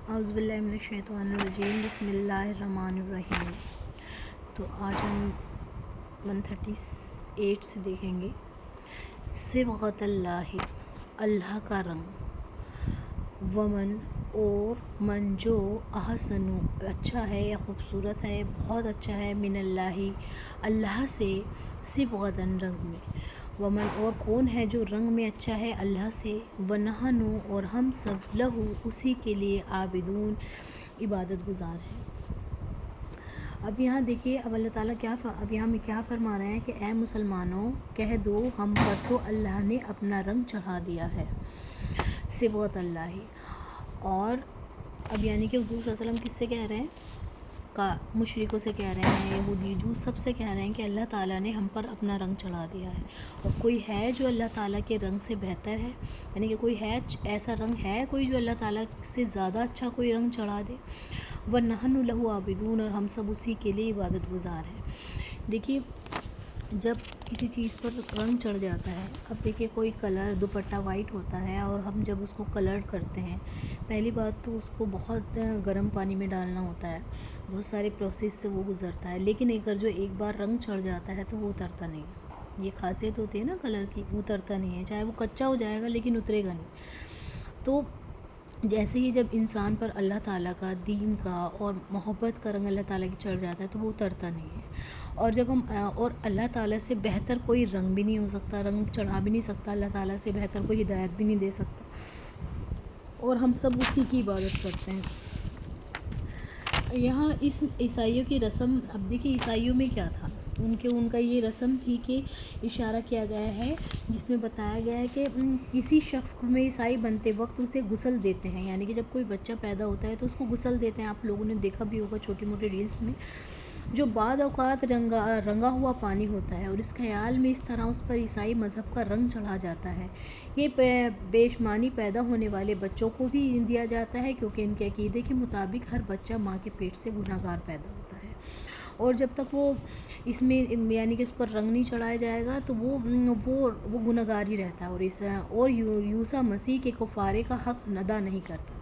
اعوذ باللہ من الشیطان الرجیم، بسم اللہ الرحمن الرحیم۔ تو آج ہم 138 سے دیکھیں گے صبغۃ اللہ، اللہ کا رنگ، ومن اور من جو احسن اچھا ہے یا خوبصورت ہے، بہت اچھا ہے، من اللہ اللہ سے، صبغۃ رنگ میں، ومن اور کون ہے جو رنگ میں اچھا ہے اللہ سے، ونحن اور ہم سب لہو اسی کے لیے عابدون عبادت گزار ہیں۔ اب یہاں دیکھیے، اب اللہ تعالیٰ اب یہاں میں کیا فرما رہے ہیں کہ اے مسلمانوں کہہ دو ہم پر تو اللہ نے اپنا رنگ چڑھا دیا ہے، صبغۃ اللہ۔ اور اب یعنی کہ حضور صلی اللہ علیہ وسلم کس سے کہہ رہے ہیں؟ مشرکوں سے کہہ رہے ہیں، یہودی جو سب سے کہہ رہے ہیں کہ اللہ تعالیٰ نے ہم پر اپنا رنگ چڑھا دیا ہے، اور کوئی ہے جو اللہ تعالیٰ کے رنگ سے بہتر ہے؟ یعنی کہ کوئی ہے ایسا رنگ ہے کوئی جو اللہ تعالیٰ سے زیادہ اچھا کوئی رنگ چڑھا دے؟ وَنَحْنُ لَهُ عَابِدُونَ، اور ہم سب اسی کے لیے عبادت گزار ہیں۔ دیکھیے، جب کسی چیز پر رنگ چڑھ جاتا ہے، اب دیکھیے کوئی کلر دوپٹہ وائٹ ہوتا ہے اور ہم جب اس کو کلر کرتے ہیں، پہلی بات تو اس کو بہت گرم پانی میں ڈالنا ہوتا ہے، بہت سارے پروسیس سے وہ گزرتا ہے، لیکن اگر جو ایک بار رنگ چڑھ جاتا ہے تو وہ اترتا نہیں ہے۔ یہ خاصیت ہوتی ہے نا کلر کی، وہ اترتا نہیں ہے، چاہے وہ کچا ہو جائے گا لیکن اترے گا نہیں۔ تو جیسے ہی جب انسان پر اللہ تعالیٰ کا، دین کا اور محبت کا رنگ اللہ تعالیٰ کی چڑھ جاتا ہے تو وہ اترتا نہیں ہے۔ اور جب ہم اور اللہ تعالیٰ سے بہتر کوئی رنگ بھی نہیں ہو سکتا، رنگ چڑھا بھی نہیں سکتا، اللہ تعالیٰ سے بہتر کوئی ہدایت بھی نہیں دے سکتا، اور ہم سب اسی کی عبادت کرتے ہیں۔ یہاں اس عیسائیوں کی رسم، اب دیکھیے عیسائیوں میں کیا تھا، ان کا یہ رسم تھی کہ اشارہ کیا گیا ہے جس میں بتایا گیا ہے کہ کسی شخص کو میں عیسائی بنتے وقت اسے غسل دیتے ہیں، یعنی کہ جب کوئی بچہ پیدا ہوتا ہے تو اس کو غسل دیتے ہیں۔ آپ لوگوں نے دیکھا بھی ہوگا چھوٹی موٹی ریلز میں، جو بعد اوقات رنگا ہوا پانی ہوتا ہے، اور اس خیال میں اس طرح اس پر عیسائی مذہب کا رنگ چڑھا جاتا ہے۔ یہ بیشمانی پیدا ہونے والے بچوں کو بھی دیا جاتا ہے، کیونکہ ان کے عقیدے کے مطابق ہر بچہ ماں کے پیٹ سے گنہگار پیدا ہوتا ہے، اور جب تک وہ اس میں یعنی کہ اس پر رنگ نہیں چڑھایا جائے گا تو وہ گنہگار ہی رہتا ہے، اور یوسا مسیح کے کفارے کا حق ادا نہیں کرتا۔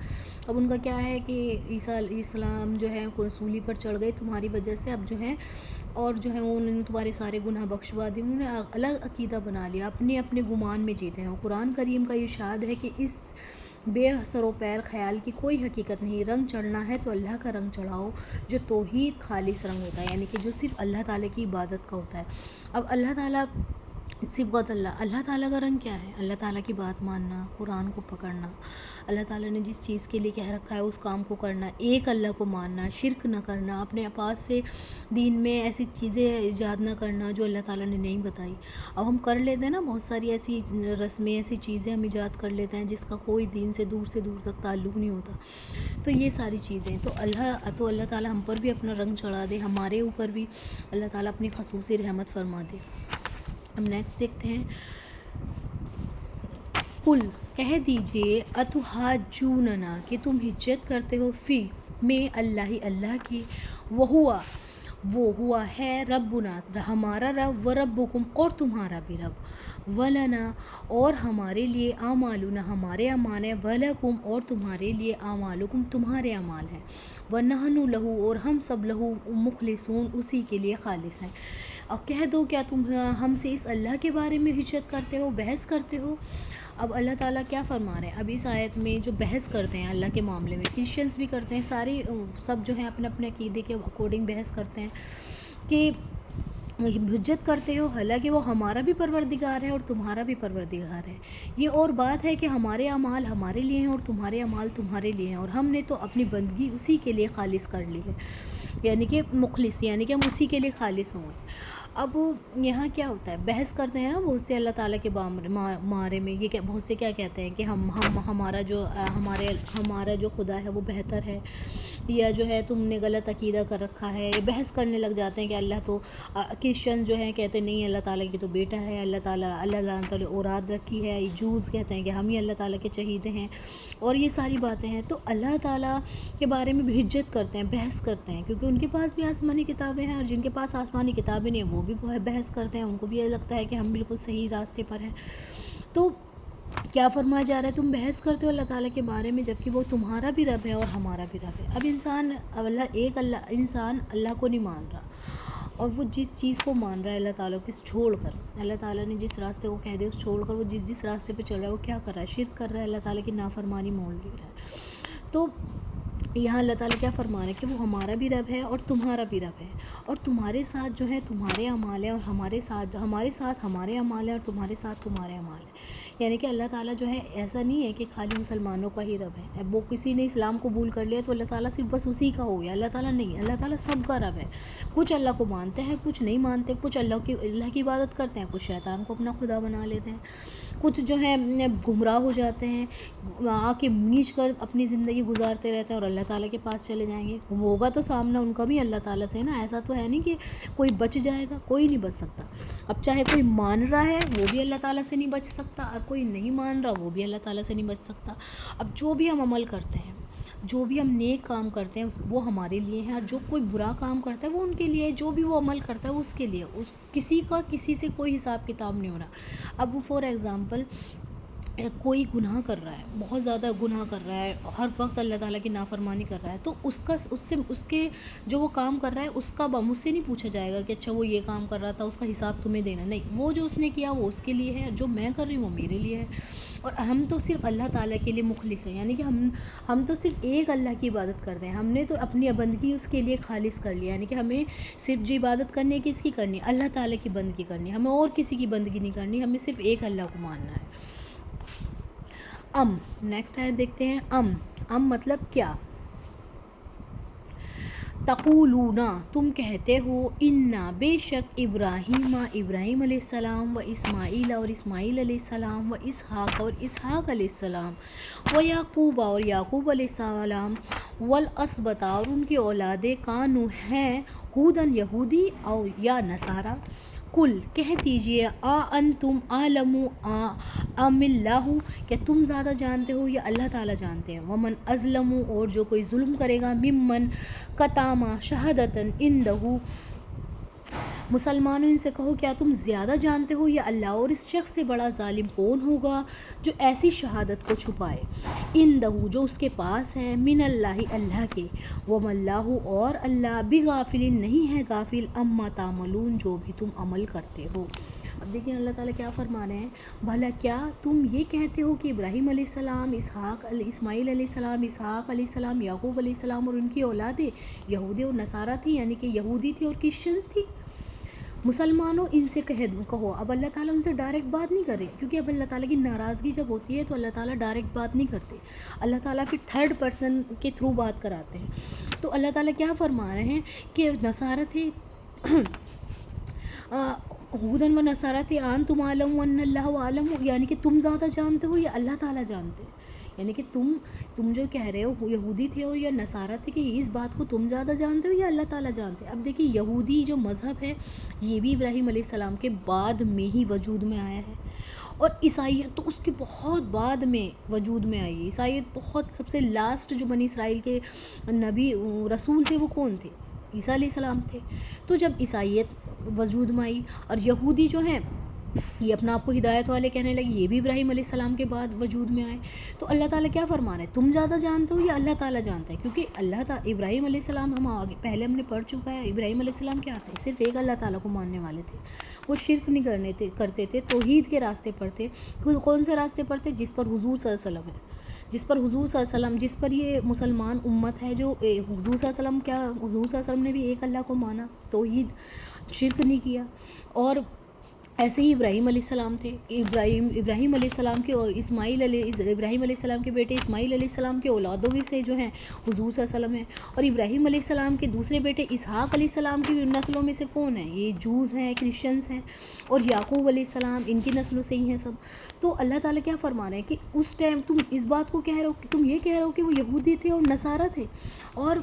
اب ان کا کیا ہے کہ عیسیٰ علیہ السلام جو ہے صلیب پر چڑھ گئے تمہاری وجہ سے، اب جو ہے اور جو ہے انہوں نے تمہارے سارے گناہ بخشوا دیے، انہوں نے الگ عقیدہ بنا لیا، اپنے گمان میں جیتے ہیں۔ قرآن کریم کا ارشاد ہے کہ اس بے سر و پیر خیال کی کوئی حقیقت نہیں، رنگ چڑھنا ہے تو اللہ کا رنگ چڑھاؤ جو توحید خالص رنگ ہوتا ہے، یعنی کہ جو صرف اللہ تعالیٰ کی عبادت کا ہوتا ہے۔ اب اللہ تعالیٰ صبغۃ اللہ تعالیٰ کا رنگ کیا ہے؟ اللہ تعالیٰ کی بات ماننا، قرآن کو پکڑنا، اللہ تعالیٰ نے جس چیز کے لیے کہہ رکھا ہے اس کام کو کرنا، ایک اللہ کو ماننا، شرک نہ کرنا، اپنے پاس سے دین میں ایسی چیزیں ایجاد نہ کرنا جو اللہ تعالیٰ نے نہیں بتائی۔ اب ہم کر لیتے ہیں نا بہت ساری ایسی رسمیں، ایسی چیزیں ہم ایجاد کر لیتے ہیں جس کا کوئی دین سے دور تک تعلق نہیں ہوتا۔ تو یہ ساری چیزیں تو اللہ تعالیٰ ہم پر بھی اپنا رنگ چڑھا دے، ہمارے اوپر بھی اللہ تعالیٰ اپنی خصوصی رحمت فرما دے۔ ہم نیکسٹ دیکھتے ہیں، قل کہہ دیجئے، اتحاجوننا کہ تم حجت کرتے ہو، فی میں اللہ کی، وہ ہوا ہے ربنا ہمارا رب، و ربکم اور تمہارا بھی رب، ولنا اور ہمارے لیے، اعمالنا ہمارے اعمال ہیں، ولکم اور تمہارے لیے، اعمالکم تمہارے اعمال ہیں، ونحن لہو اور ہم سب لہو مخلصون اسی کے لیے خالص ہیں۔ اب کہہ دو کیا تم ہم سے اس اللہ کے بارے میں حجت کرتے ہو، بحث کرتے ہو؟ اب اللہ تعالیٰ کیا فرما رہے ہیں؟ اب اس آیت میں جو بحث کرتے ہیں اللہ کے معاملے میں، کرسچنس بھی کرتے ہیں، سارے سب جو ہیں اپنے عقیدے کے اکارڈنگ بحث کرتے ہیں کہ حجت کرتے ہو، حالانکہ وہ ہمارا بھی پروردگار ہے اور تمہارا بھی پروردگار ہے۔ یہ اور بات ہے کہ ہمارے اعمال ہمارے لیے ہیں اور تمہارے اعمال تمہارے لیے ہیں، اور ہم نے تو اپنی بندگی اسی کے لیے خالص کر لی ہے، یعنی کہ مخلص، یعنی کہ ہم اسی کے لیے خالص ہوں گے۔ اب یہاں کیا ہوتا ہے، بحث کرتے ہیں نا بہت سے اللہ تعالیٰ کے بارے میں، یہ بہت سے کیا کہتے ہیں کہ ہمارا جو خدا ہے وہ بہتر ہے، یا جو ہے تم نے غلط عقیدہ کر رکھا ہے، یا بحث کرنے لگ جاتے ہیں کہ اللہ تو، کرسچن جو ہیں کہتے ہیں نہیں اللہ تعالیٰ کی تو بیٹا ہے، اللہ تعالیٰ اولاد رکھی ہے، جوز کہتے ہیں کہ ہم ہی اللہ تعالیٰ کے چہیدے ہیں، اور یہ ساری باتیں ہیں۔ تو اللہ تعالیٰ کے بارے میں بھی حجت کرتے ہیں، بحث کرتے ہیں، کیونکہ ان کے پاس بھی آسمانی کتابیں ہیں، اور جن کے پاس آسمانی کتابیں نہیں ہیں وہ بھی بحث کرتے ہیں، ان کو بھی یہ لگتا ہے کہ ہم بالکل صحیح راستے پر ہیں۔ تو کیا فرمایا جا رہا ہے؟ تم بحث کرتے ہو اللہ تعالیٰ کے بارے میں جبکہ وہ تمہارا بھی رب ہے اور ہمارا بھی رب ہے. اب انسان اللہ کو نہیں مان رہا، اور وہ جس چیز کو مان رہا ہے اللہ تعالیٰ کو چھوڑ کر، اللہ تعالیٰ نے جس راستے کو کہہ دیا اس چھوڑ کر وہ جس راستے پہ چل رہا ہے وہ کیا کر رہا ہے؟ شرک کر رہا ہے، اللہ تعالیٰ کی نافرمانی مول لے رہا ہے. تو یہاں اللہ تعالیٰ کیا فرما رہے ہیں کہ وہ ہمارا بھی رب ہے اور تمہارا بھی رب ہے، اور تمہارے ساتھ جو ہے تمہارے اعمال ہیں اور ہمارے ساتھ ہمارے اعمال ہیں اور تمہارے ساتھ تمہارے اعمال ہیں. یعنی کہ اللہ تعالیٰ جو ہے ایسا نہیں ہے کہ خالی مسلمانوں کا ہی رب ہے. اب وہ کسی نے اسلام قبول کر لیا تو اللہ تعالیٰ صرف بس اسی کا ہو گیا. اللہ تعالیٰ نہیں، اللہ تعالیٰ سب کا رب ہے. کچھ اللہ کو مانتے ہیں، کچھ نہیں مانتے، کچھ اللہ کی عبادت کرتے ہیں، کچھ شیطان کو اپنا خدا بنا لیتے ہیں، کچھ جو ہے گمراہ ہو جاتے ہیں، آ کے میچ کر اپنی زندگی گزارتے رہتے ہیں اور اللہ تعالیٰ کے پاس چلے جائیں گے. ہوگا تو سامنا ان کا بھی اللہ تعالیٰ سے نا. ایسا تو ہے نہیں کہ کوئی بچ جائے گا، کوئی نہیں بچ سکتا. اب چاہے کوئی مان رہا ہے وہ بھی اللہ تعالیٰ سے نہیں بچ سکتا، اور کوئی نہیں مان رہا وہ بھی اللہ تعالیٰ سے نہیں بچ سکتا. اب جو بھی ہم عمل کرتے ہیں، جو بھی ہم نیک کام کرتے ہیں وہ ہمارے لیے ہیں، اور جو کوئی برا کام کرتا ہے وہ ان کے لیے ہے. جو بھی وہ عمل کرتا ہے اس کے لیے، کسی سے کوئی حساب کتاب نہیں ہونا. اب فار ایگزامپل کوئی گناہ کر رہا ہے، بہت زیادہ گناہ کر رہا ہے، ہر وقت اللہ تعالیٰ کی نافرمانی کر رہا ہے، تو اس کے جو وہ کام کر رہا ہے اس کا مجھ سے نہیں پوچھا جائے گا کہ اچھا وہ یہ کام کر رہا تھا اس کا حساب تمہیں دینا. نہیں، وہ جو اس نے کیا وہ اس کے لیے ہے، جو میں کر رہی ہوں وہ میرے لیے ہے. اور ہم تو صرف اللہ تعالیٰ کے لیے مخلص ہیں، یعنی کہ ہم تو صرف ایک اللہ کی عبادت کرتے ہیں. ہم نے تو اپنی بندگی اس کے لیے خالص کر لیا، یعنی کہ ہمیں صرف جو عبادت کرنی ہے کس کی کرنی ہے؟ اللہ تعالیٰ کی بندگی کرنی ہے. ہمیں اور کسی کی بندگی نہیں کرنی، ہمیں صرف ایک اللہ کو ماننا ہے. نیکسٹ آیت دیکھتے ہیں. مطلب کیا؟ تقولون، تم کہتے ہو، انا، بے شک، ابراہیم علیہ السلام، و اسماعیل، اور اسماعیل علیہ السلام، و اسحاق، اور اسحاق علیہ السلام، و یعقوب، اور یعقوب علیہ السلام، والاسباط، اور ان کی اولادیں، کانو، ہیں، ہودن، یہودی، او یا نصارہ. کل، کہہ دیجئے، انتم اعلم ام اللہ، کہ تم زیادہ جانتے ہو یا اللہ تعالیٰ جانتے ہیں. ومن اظلم، اور جو کوئی ظلم کرے گا، ممن کتم شہادتن عندہ، مسلمانوں ان سے کہو کیا تم زیادہ جانتے ہو یا اللہ، اور اس شخص سے بڑا ظالم کون ہوگا جو ایسی شہادت کو چھپائے. عندہ، جو اس کے پاس ہے، من اللہ، اللہ کے. وما اللہ، اور اللہ، بغافل، نہیں ہے غافل، اما تعملون، جو بھی تم عمل کرتے ہو. اب دیکھیں اللہ تعالیٰ کیا فرما رہے ہیں. بھلا کیا تم یہ کہتے ہو کہ ابراہیم علیہ السلام، اسماعیل علیہ السلام، اسحاق علیہ السلام، یعقوب علیہ السلام، اور ان کی اولادیں یہودی اور نصارہ تھی، یعنی کہ یہودی تھی اور کرسچن تھی. مسلمانوں ان سے کہو. اب اللہ تعالیٰ ان سے ڈائریکٹ بات نہیں کر رہے، کیونکہ اب اللہ تعالیٰ کی ناراضگی جب ہوتی ہے تو اللہ تعالیٰ ڈائریکٹ بات نہیں کرتے. اللہ تعالیٰ پھر تھرڈ پرسن کے تھرو بات کراتے ہیں. تو اللہ تعالیٰ کیا فرما رہے ہیں کہ نصارہ تھے، ہودن و نصارہ تھے، تم عالم ون اللہ عالم، یعنی کہ تم زیادہ جانتے ہو یا اللہ تعالیٰ جانتے ہیں. یعنی کہ تم جو کہہ رہے ہو یہودی تھے اور یا نصارہ تھے، کہ اس بات کو تم زیادہ جانتے ہو یا اللہ تعالیٰ جانتے ہیں. اب دیکھیے یہودی جو مذہب ہے یہ بھی ابراہیم علیہ السلام کے بعد میں ہی وجود میں آیا ہے، اور عیسائیت تو اس کے بہت بعد میں وجود میں آئی ہے. عیسائیت بہت سب سے لاسٹ جو بنی اسرائیل کے نبی رسول تھے وہ کون تھے؟ عیسیٰ علیہ السلام تھے. تو جب عیسائیت وجود میں آئی، اور یہودی جو ہیں یہ اپنا آپ کو ہدایت والے کہنے لگے، یہ بھی ابراہیم علیہ السلام کے بعد وجود میں آئے. تو اللہ تعالیٰ کیا فرما رہے ہیں؟ تم زیادہ جانتے ہو یا اللہ تعالیٰ جانتا ہے؟ کیونکہ ابراہیم علیہ السلام پہلے ہم نے پڑھ چکا ہے. ابراہیم علیہ السلام کیا تھے؟ صرف ایک اللہ تعالیٰ کو ماننے والے تھے. وہ شرک نہیں کرتے تھے، توحید کے راستے پر تھے. کون سے راستے پر تھے؟ جس پر حضور صلی اللہ علیہ وسلم ہے، جس پر یہ مسلمان امت ہے، جو حضور صلی اللہ علیہ وسلم نے بھی ایک اللہ کو مانا، توحید، شرک نہیں کیا. اور ایسے ہی ابراہیم علیہ السلام تھے. ابراہیم علیہ السلام کے اور ابراہیم علیہ السلام کے بیٹے اسماعیل علیہ السلام کے اولادوں میں سے جو ہیں حضور صلی اللہ علیہ وسلم ہیں. اور ابراہیم علیہ السلام کے دوسرے بیٹے اسحاق علیہ السلام کی نسلوں میں سے کون ہیں؟ یہ جوز ہیں، کرسچنس ہیں. اور یعقوب علیہ السلام ان کی نسلوں سے ہی ہیں سب. تو اللہ تعالیٰ کیا فرما رہے ہیں کہ اس ٹائم تم اس بات کو کہہ رہے ہو کہ تم یہ کہہ رہے ہو کہ وہ یہودی تھے اور نصارہ تھے، اور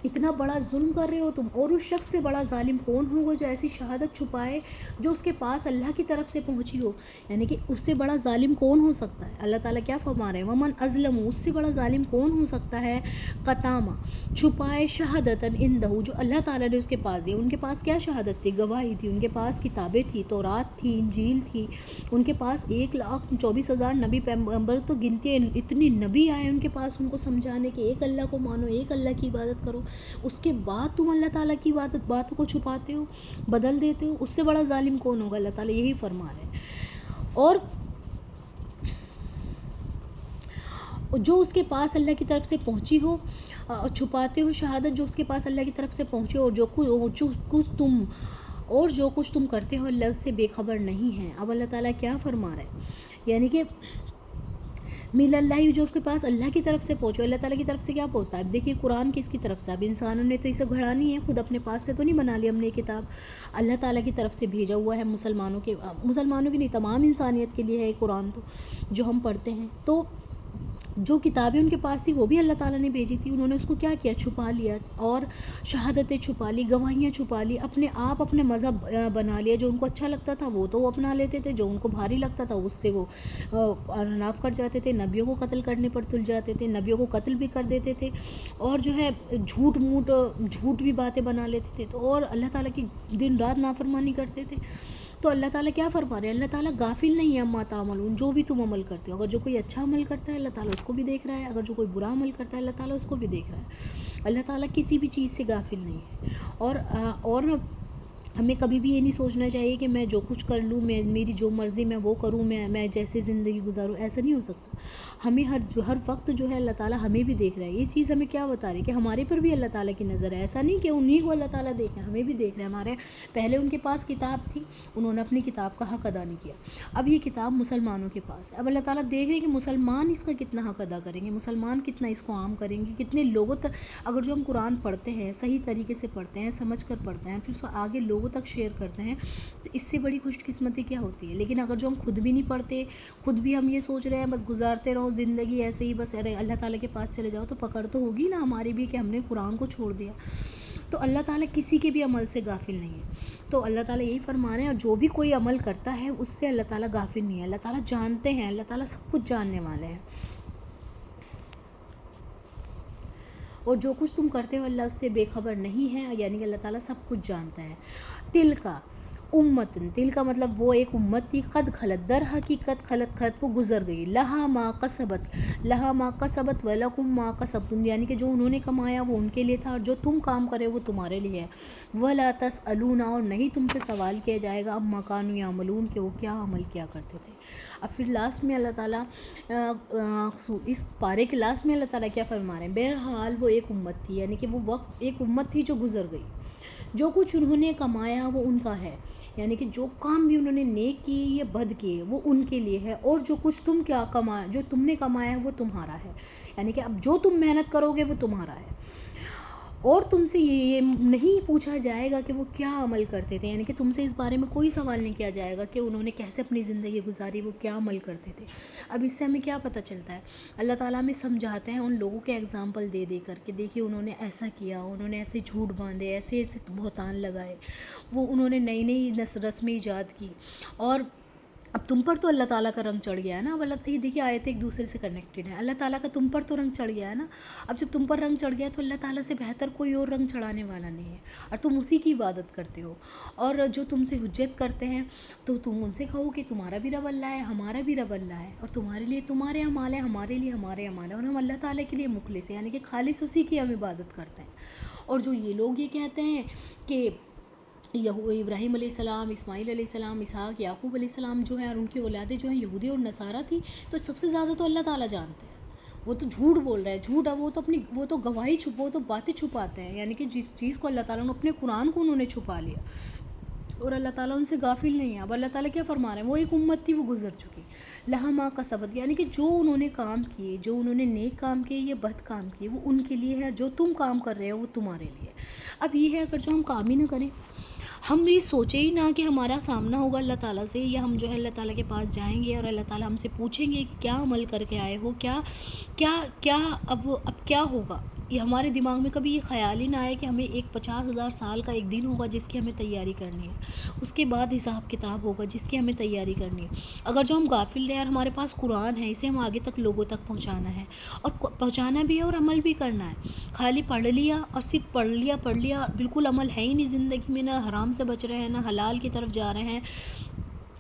اتنا بڑا ظلم کر رہے ہو تم، اور اس شخص سے بڑا ظالم کون ہوگا جو ایسی شہادت چھپائے جو اس کے پاس اللہ کی طرف سے پہنچی ہو، یعنی کہ اس سے بڑا ظالم کون ہو سکتا ہے؟ اللہ تعالیٰ کیا فرما رہے ہیں، ومن ازلم، اس سے بڑا ظالم کون ہو سکتا ہے، قتامہ، چھپائے شہادتن عندہ، جو اللہ تعالیٰ نے اس کے پاس دی۔ ان کے پاس کیا شہادت تھی؟ گواہی تھی، ان کے پاس کتابیں تھی، تورات تھی، انجیل تھی، ان کے پاس 1,24,000 نبی پیغمبر، تو گنتی اتنی نبی آئے ان کے پاس ان کو سمجھانے کہ ایک اللہ کو مانو، ایک اللہ کی عبادت کرو، اس کے بعد تم اللہ تعالیٰ کی باتوں کو چھپاتے ہو، بدل دیتے ہو، اس سے بڑا ظالم کون ہوگا؟ اللہ تعالیٰ یہی فرما رہے ہیں۔ اور جو اس کے پاس اللہ کی طرف سے پہنچی ہو، چھپاتے ہو شہادت جو اس کے پاس اللہ کی طرف سے پہنچے، اور جو کچھ تم کرتے ہو اللہ اس سے بے خبر نہیں ہے۔ اب اللہ تعالیٰ کیا فرما رہے ہیں، یعنی کہ مل اللہ، جو اس کے پاس اللہ کی طرف سے پہنچو، اللہ تعالیٰ کی طرف سے کیا پہنچتا ہے؟ اب دیکھیے قرآن کس کی طرف سے، اب انسانوں نے تو اسے گھڑا نہیں ہے، خود اپنے پاس سے تو نہیں بنا لی ہم نے یہ کتاب، اللہ تعالیٰ کی طرف سے بھیجا ہوا ہے مسلمانوں کی نہیں، تمام انسانیت کے لیے ہے یہ قرآن، تو جو ہم پڑھتے ہیں، تو جو کتابیں ان کے پاس تھی وہ بھی اللہ تعالیٰ نے بھیجی تھی، انہوں نے اس کو کیا کیا؟ چھپا لیا، اور شہادتیں چھپا لی، گواہیاں چھپا لی، اپنے مذہب بنا لیا، جو ان کو اچھا لگتا تھا وہ تو وہ اپنا لیتے تھے، جو ان کو بھاری لگتا تھا اس سے وہ انحراف کر جاتے تھے، نبیوں کو قتل کرنے پر تل جاتے تھے، نبیوں کو قتل بھی کر دیتے تھے، اور جو ہے جھوٹ بھی باتیں بنا لیتے تھے، تو اور اللہ تعالیٰ کی دن رات نافرمانی کرتے تھے۔ تو اللہ تعالیٰ کیا فرما رہے ہیں، اللہ تعالیٰ غافل نہیں ہے عما تعملون، جو بھی تم عمل کرتے ہو، اگر جو کوئی اچھا عمل کرتا ہے اللہ تعالیٰ اس کو بھی دیکھ رہا ہے، اگر جو کوئی برا عمل کرتا ہے اللہ تعالیٰ اس کو بھی دیکھ رہا ہے، اللہ تعالیٰ کسی بھی چیز سے غافل نہیں ہے۔ اور ہمیں کبھی بھی یہ نہیں سوچنا چاہیے کہ میں جو کچھ کر لوں، میری جو مرضی میں وہ کروں، میں جیسے زندگی گزاروں، ایسا نہیں ہو سکتا۔ ہمیں ہر وقت جو ہے اللہ تعالیٰ ہمیں بھی دیکھ رہا ہے، یہ چیز ہمیں کیا بتا رہی ہے کہ ہمارے پر بھی اللہ تعالیٰ کی نظر ہے، ایسا نہیں کہ انہیں کو اللہ تعالیٰ دیکھ رہے ہیں، ہمیں بھی دیکھ رہے ہیں، ہمارے پہلے ان کے پاس کتاب تھی، انہوں نے اپنی کتاب کا حق ادا نہیں کیا، اب یہ کتاب مسلمانوں کے پاس ہے، اب اللہ تعالیٰ دیکھ رہے ہیں کہ مسلمان اس کا کتنا حق ادا کریں گے، مسلمان کتنا اس کو عام کریں گے، کتنے لوگوں تک اگر جو ہم قرآن پڑھتے ہیں صحیح طریقے سے پڑھتے ہیں، سمجھ کر پڑھتے ہیں، پھر اس کو آگے لوگوں تک شیئر کرتے ہیں، تو اس سے بڑی خوش قسمتی کیا ہوتی ہے۔ لیکن اگر جو ہم خود بھی نہیں پڑھتے، خود بھی ہم یہ سوچ رہے ہیں بس گزارتے رہو زندگی ایسے ہی، بس ارے اللہ تعالیٰ کے پاس چلے جاؤ، تو پکڑ تو ہوگی نا ہماری بھی کہ ہم نے قرآن کو چھوڑ دیا۔ تو اللہ تعالیٰ کسی کے بھی عمل سے غافل نہیں ہے، تو اللہ تعالیٰ یہی فرما رہے ہیں، اور جو بھی کوئی عمل کرتا ہے اس سے اللہ تعالیٰ غافل نہیں ہے، اللہ تعالیٰ جانتے ہیں، اللہ تعالیٰ سب کچھ جاننے والے ہیں، اور جو کچھ تم کرتے ہو اللہ اس سے بے خبر نہیں ہے، یعنی کہ اللہ تعالیٰ سب کچھ جانتا ہے۔ تل کا مطلب وہ ایک امت تھی، قد خلت، در حقیقت خلت وہ گزر گئی، لہا ما قصبت ولکم ما قصبتم، یعنی کہ جو انہوں نے کمایا وہ ان کے لیے تھا، اور جو تم کام کرے وہ تمہارے لیے ہے، ولا تسألون، اور نہیں تم سے سوال کیا جائے گا عما کانوا یعملون، کہ وہ کیا عمل کیا کرتے تھے۔ اب پھر لاسٹ میں اللہ تعالیٰ اس پارے کے لاسٹ میں اللہ تعالیٰ کیا فرما رہے ہیں، بہرحال وہ ایک امت تھی، یعنی کہ وہ وقت ایک امت تھی جو گزر گئی، جو کچھ انہوں نے کمایا وہ ان کا ہے، یعنی کہ جو کام بھی انہوں نے نیک کیے یا بد کیے وہ ان کے لیے ہے، اور جو کچھ جو تم نے کمایا ہے وہ تمہارا ہے، یعنی کہ اب جو تم محنت کرو گے وہ تمہارا ہے، اور تم سے یہ نہیں پوچھا جائے گا کہ وہ کیا عمل کرتے تھے، یعنی کہ تم سے اس بارے میں کوئی سوال نہیں کیا جائے گا کہ انہوں نے کیسے اپنی زندگی گزاری، وہ کیا عمل کرتے تھے۔ اب اس سے ہمیں کیا پتہ چلتا ہے، اللہ تعالیٰ ہمیں سمجھاتے ہیں ان لوگوں کے اگزامپل دے کر کہ دیکھیے انہوں نے ایسا کیا، انہوں نے ایسے جھوٹ باندھے، ایسے بہتان لگائے، وہ انہوں نے نئی رسمیں ایجاد کی، اور اب تم پر تو اللہ تعالیٰ کا رنگ چڑھ گیا ہے نا، اب اللہ یہ دیکھیے آیتیں ایک دوسرے سے کنیکٹڈ ہیں، اللہ تعالیٰ کا تم پر تو رنگ چڑھ گیا ہے نا، اب جب تم پر رنگ چڑھ گیا تو اللہ تعالیٰ سے بہتر کوئی اور رنگ چڑھانے والا نہیں ہے، اور تم اسی کی عبادت کرتے ہو، اور جو تم سے حجت کرتے ہیں تو تم ان سے کہو کہ تمہارا بھی رب اللہ ہے، ہمارا بھی رب اللہ ہے، اور تمہارے لیے تمہارے اعمال ہیں، ہمارے لیے ہمارے اعمال ہیں، اور ہم اللہ تعالیٰ کے لیے مخلص ہیں، یعنی کہ خالص اسی کی ہم عبادت کرتے ہیں۔ اور جو یہ لوگ یہ کہتے ہیں کہ ابراہیم علیہ السلام، اسماعیل علیہ السلام، اسحاق، یعقوب علیہ السلام جو ہیں اور ان کی اولادیں جو ہیں یہودی اور نصارہ تھی، تو سب سے زیادہ تو اللہ تعالیٰ جانتے ہیں، وہ تو جھوٹ بول رہے ہیں، جھوٹ ہے، وہ تو گواہی وہ تو باتیں چھپاتے ہیں، یعنی کہ جس چیز کو اللہ تعالیٰ نے اپنے قرآن کو انہوں نے چھپا لیا، اور اللہ تعالیٰ ان سے غافل نہیں ہے۔ اب اللہ تعالیٰ کیا فرما رہے ہیں، وہ ایک امت تھی وہ گزر چکی، لہا ما قصبت، یعنی کہ جو انہوں نے کام کیے، جو انہوں نے نیک کام کیے یا بد کام کیے وہ ان کے لیے ہے، جو تم کام کر رہے ہو وہ تمہارے لیے۔ اب یہ ہے اگر جو ہم کام ہی نہ کریں، ہم یہ سوچے ہی نہ کہ ہمارا سامنا ہوگا اللہ تعالیٰ سے، یا ہم جو ہے اللہ تعالیٰ کے پاس جائیں گے اور اللہ تعالیٰ ہم سے پوچھیں گے کہ کیا عمل کر کے آئے ہو، اب کیا ہوگا، یہ ہمارے دماغ میں کبھی یہ خیال ہی نہ آئے کہ ہمیں ایک 50,000 سال کا ایک دن ہوگا جس کی ہمیں تیاری کرنی ہے، اس کے بعد حساب کتاب ہوگا جس کی ہمیں تیاری کرنی ہے۔ اگر جو ہم غافل رہے اور ہمارے پاس قرآن ہے، اسے ہم آگے تک لوگوں تک پہنچانا ہے، اور پہنچانا بھی ہے اور عمل بھی کرنا ہے۔ خالی پڑھ لیا اور صرف پڑھ لیا، بالکل عمل ہے ہی نہیں زندگی میں، نہ حرام سے بچ رہے ہیں، نہ حلال کی طرف جا رہے ہیں،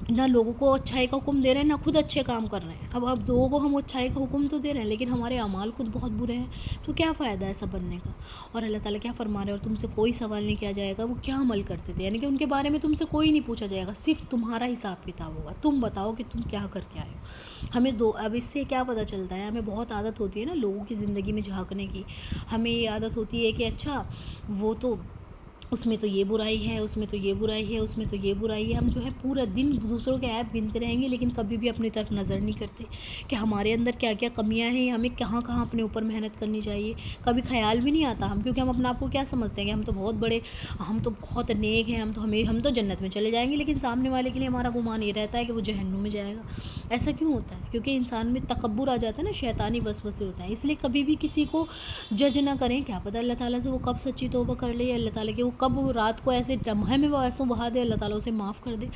نہ لوگوں کو اچھائی کا حکم دے رہے ہیں، نہ خود اچھے کام کر رہے ہیں۔ اب لوگوں کو ہم اچھائی کا حکم تو دے رہے ہیں لیکن ہمارے اعمال خود بہت برے ہیں، تو کیا فائدہ ہے ایسا بننے کا؟ اور اللہ تعالیٰ کیا فرما رہے ہیں، اور تم سے کوئی سوال نہیں کیا جائے گا وہ کیا عمل کرتے تھے، یعنی کہ ان کے بارے میں تم سے کوئی نہیں پوچھا جائے گا، صرف تمہارا حساب کتاب ہوگا، تم بتاؤ کہ تم کیا کر کے آئے ہو۔ ہمیں اب اس سے کیا پتہ چلتا ہے، ہمیں بہت عادت ہوتی ہے نا لوگوں کی زندگی میں جھانکنے کی، ہمیں یہ عادت ہوتی ہے کہ اچھا وہ تو اس میں تو یہ برائی ہے، اس میں تو یہ برائی ہے، اس میں تو یہ برائی ہے، ہم جو ہے پورا دن دوسروں کے عیب گنتے رہیں گے لیکن کبھی بھی اپنی طرف نظر نہیں کرتے کہ ہمارے اندر کیا کیا کمیاں ہیں، ہمیں کہاں کہاں اپنے اوپر محنت کرنی چاہیے۔ کبھی خیال بھی نہیں آتا، ہم کیونکہ ہم اپنے آپ کو کیا سمجھتے ہیں کہ ہم تو بہت بڑے، ہم تو بہت نیک ہیں، ہم تو جنت میں چلے جائیں گے، لیکن سامنے والے کے لیے ہمارا گمان یہ رہتا ہے کہ وہ جہنم میں جائے گا۔ ایسا کیوں ہوتا ہے؟ کیونکہ انسان میں تکبر آ جاتا ہے نا، شیطانی وسوسے ہوتے ہیں۔ اس لیے کبھی بھی کسی کو جج نہ کریں، کیا پتہ اللہ تعالیٰ سے وہ کب سچی توبہ کر لے، یا اللہ تعالیٰ کے وہ کب رات کو ایسے لمحے میں وہ ایسا بہا دے، اللہ تعالیٰ اسے معاف کر دے۔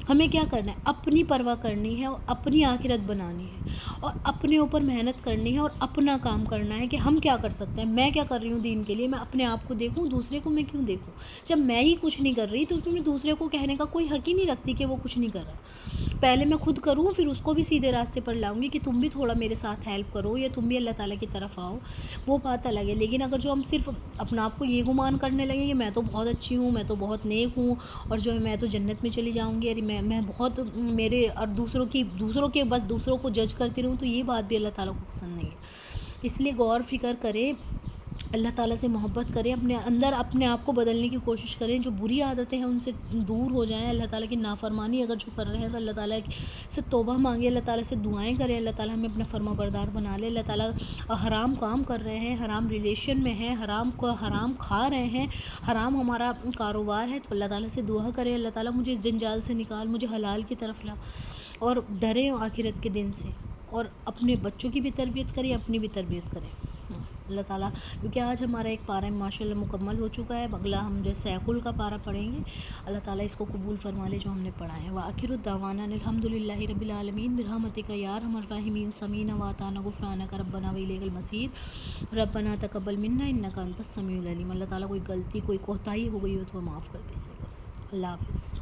ہمیں کیا کرنا ہے، اپنی پرواہ کرنی ہے اور اپنی آخرت بنانی ہے اور اپنے اوپر محنت کرنی ہے اور اپنا کام کرنا ہے کہ ہم کیا کر سکتے ہیں، میں کیا کر رہی ہوں دین کے لیے، میں اپنے آپ کو دیکھوں، دوسرے کو میں کیوں دیکھوں؟ جب میں ہی کچھ نہیں کر رہی تو تم نے دوسرے کو کہنے کا کوئی حق ہی نہیں رکھتی کہ وہ کچھ نہیں کر رہا۔ پہلے میں خود کروں پھر اس کو بھی سیدھے راستے پر لاؤں گی کہ تم بھی تھوڑا میرے ساتھ ہیلپ کرو یا تم بھی اللہ تعالیٰ کی طرف آؤ، وہ بات الگ ہے۔ لیکن اگر جو ہم صرف اپنا آپ کو یہ گمان کرنے لگیں کہ میں تو بہت اچھی ہوں، میں تو بہت نیک ہوں، اور جو ہے میں تو جنت میں چلی جاؤں گی، میں بہت میرے، اور دوسروں کو جج کرتی رہوں، تو یہ بات بھی اللہ تعالیٰ کو پسند نہیں ہے۔ اس لیے غور فکر کریں، اللہ تعالیٰ سے محبت کریں، اپنے اندر اپنے آپ کو بدلنے کی کوشش کریں، جو بری عادتیں ہیں ان سے دور ہو جائیں، اللہ تعالیٰ کی نافرمانی اگر جو کر رہے ہیں تو اللہ تعالیٰ سے توبہ مانگیں، اللہ تعالیٰ سے دعائیں کریں، اللہ تعالیٰ ہمیں اپنا فرما بردار بنا لے۔ اللہ تعالیٰ حرام کام کر رہے ہیں، حرام ریلیشن میں ہیں، حرام کھا رہے ہیں، حرام ہمارا کاروبار ہے، تو اللہ تعالیٰ سے دعا کریں، اللہ تعالیٰ مجھے اس جنجال سے نکال، مجھے حلال کی طرف لا، اور ڈریں آخرت کے دن سے، اور اپنے بچوں کی بھی تربیت کریں، اپنی بھی تربیت کریں اللہ تعالیٰ۔ کیونکہ آج ہمارا ایک پارہ ماشاءاللہ مکمل ہو چکا ہے، اگلا ہم جو سیکل کا پارہ پڑھیں گے، اللہ تعالیٰ اس کو قبول فرما لے جو ہم نے پڑھا ہے۔ وآخر الدعوانا الحمد للہ رب العالمین برحمتک یا ارحم الراحمین، سمیعنا وأطعنا غفرانک ربنا وإلیک المصیر، ربنا تقبل منا انک انت السمیع العلیم۔ اللہ تعالیٰ کوئی غلطی کوئی کوتاہی ہو گئی ہو تو معاف کر دیجیے گا۔ اللہ حافظ۔